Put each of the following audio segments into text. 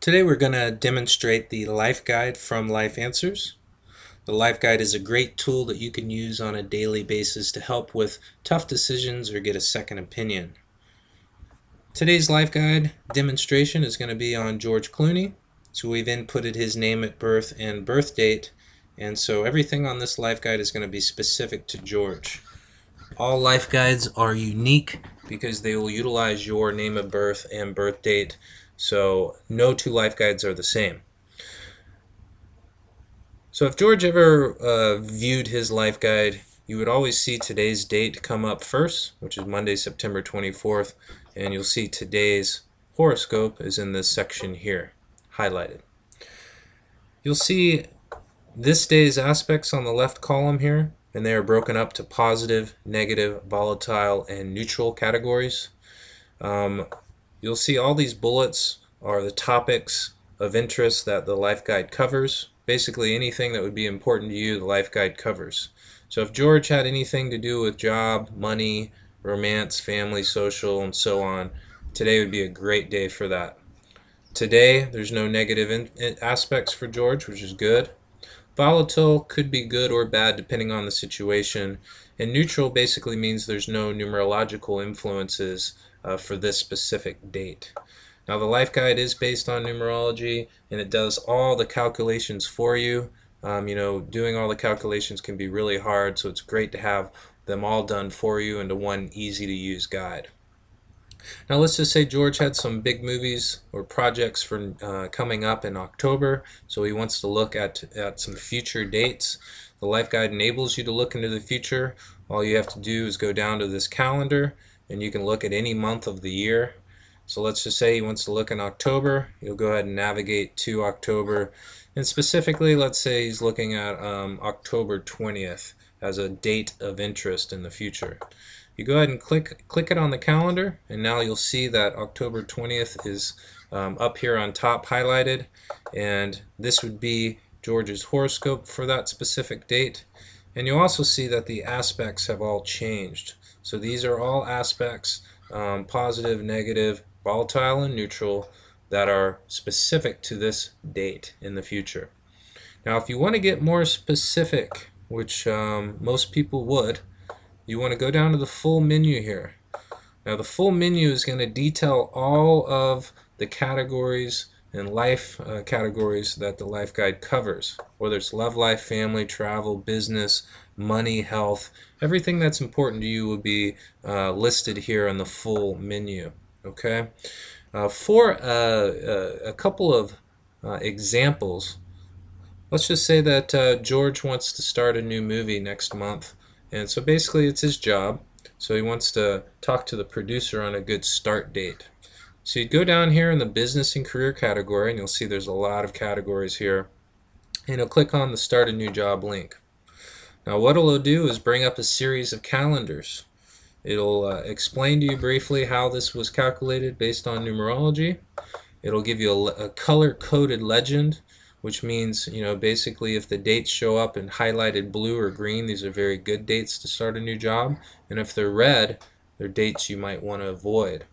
Today we're going to demonstrate the Life Guide from Life Answers. The Life Guide is a great tool that you can use on a daily basis to help with tough decisions or get a second opinion. Today's Life Guide demonstration is going to be on George Clooney. So we've inputted his name at birth and birth date, and so everything on this Life Guide is going to be specific to George. All Life Guides are unique because they will utilize your name of birth and birth date, so no two Life Guides are the same. So if George ever viewed his Life Guide, you would always see today's date come up first, which is Monday, September 24th, and you'll see today's horoscope is in this section here, highlighted. You'll see this day's aspects on the left column here, and they are broken up to positive, negative, volatile, and neutral categories. You'll see all these bullets are the topics of interest that the Life Guide covers. Basically anything that would be important to you, the Life Guide covers. So if George had anything to do with job, money, romance, family, social, and so on, today would be a great day for that. Today, there's no negative aspects for George, which is good. Volatile could be good or bad depending on the situation. And neutral basically means there's no numerological influences for this specific date. Now the Life Guide is based on numerology, and it does all the calculations for you. Doing all the calculations can be really hard, so it's great to have them all done for you into one easy to use guide. Now let's just say George had some big movies or projects for coming up in October, so he wants to look at some future dates. The Life Guide enables you to look into the future. All you have to do is go down to this calendar, and you can look at any month of the year. So let's just say he wants to look in October. You'll go ahead and navigate to October, and specifically let's say he's looking at October 20th as a date of interest in the future. You go ahead and click it on the calendar, and now you'll see that October 20th is up here on top highlighted, and this would be George's horoscope for that specific date. And you'll also see that the aspects have all changed. So these are all aspects, positive, negative, volatile, and neutral, that are specific to this date in the future. Now if you want to get more specific, which most people would, you want to go down to the full menu here. Now the full menu is going to detail all of the categories and life categories that the Life Guide covers, whether it's love life, family, travel, business, money, health. Everything that's important to you will be listed here on the full menu. Okay. For a couple of examples, let's just say that George wants to start a new movie next month, and so basically it's his job, so he wants to talk to the producer on a good start date. So you'd go down here in the business and career category, and you'll see there's a lot of categories here, and you'll click on the start a new job link. Now what it'll do is bring up a series of calendars. It'll explain to you briefly how this was calculated based on numerology. It'll give you a color-coded legend, which means, basically if the dates show up in highlighted blue or green, these are very good dates to start a new job. And if they're red, they're dates you might want to avoid.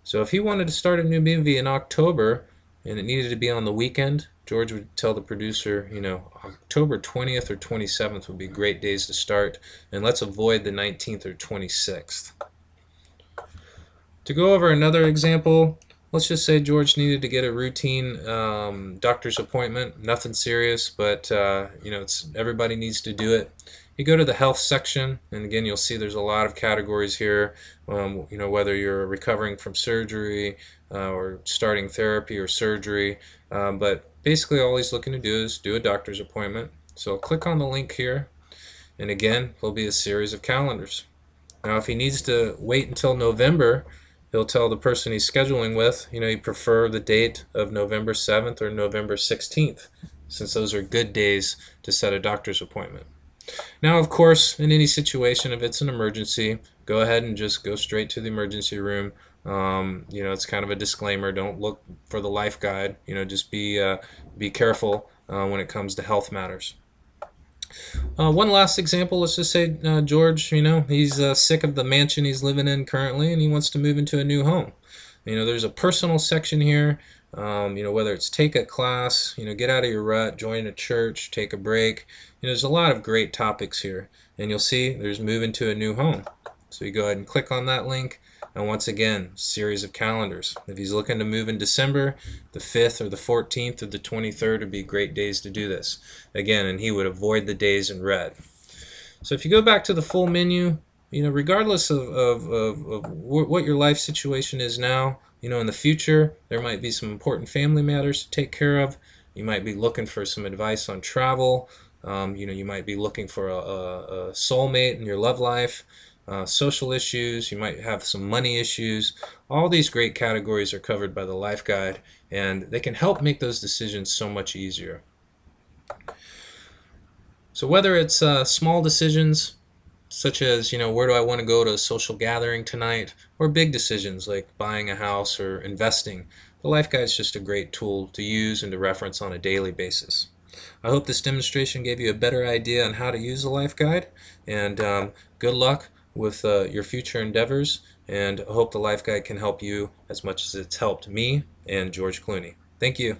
So if he wanted to start a new movie in October and it needed to be on the weekend, George would tell the producer, October 20th or 27th would be great days to start, and let's avoid the 19th or 26th. To go over another example, let's just say George needed to get a routine doctor's appointment. Nothing serious, but everybody needs to do it. You go to the health section, and again you'll see there's a lot of categories here. Whether you're recovering from surgery or starting therapy or surgery, but basically all he's looking to do is do a doctor's appointment. So I'll click on the link here, and again there'll be a series of calendars. Now if he needs to wait until November, he'll tell the person he's scheduling with, he'd prefer the date of November 7th or November 16th, since those are good days to set a doctor's appointment. Now, of course, in any situation, if it's an emergency, go ahead and just go straight to the emergency room. It's kind of a disclaimer. Don't look for the Life Guide. Just be careful when it comes to health matters. One last example, let's just say George, he's sick of the mansion he's living in currently, and he wants to move into a new home. There's a personal section here. Whether it's take a class, get out of your rut, join a church, take a break. There's a lot of great topics here. And you'll see there's moving to a new home. So you go ahead and click on that link. And once again, series of calendars. If he's looking to move in December, the 5th or the 14th or the 23rd would be great days to do this. Again, and he would avoid the days in red. So if you go back to the full menu, regardless of what your life situation is now, in the future, there might be some important family matters to take care of. You might be looking for some advice on travel. You might be looking for a soulmate in your love life. Social issues, you might have some money issues. All these great categories are covered by the Life Guide, and they can help make those decisions so much easier. So whether it's small decisions, such as, where do I want to go to a social gathering tonight, or big decisions like buying a house or investing, the Life Guide is just a great tool to use and to reference on a daily basis. I hope this demonstration gave you a better idea on how to use the Life Guide, and good luck with your future endeavors, and I hope the Life Guide can help you as much as it's helped me and George Clooney. Thank you.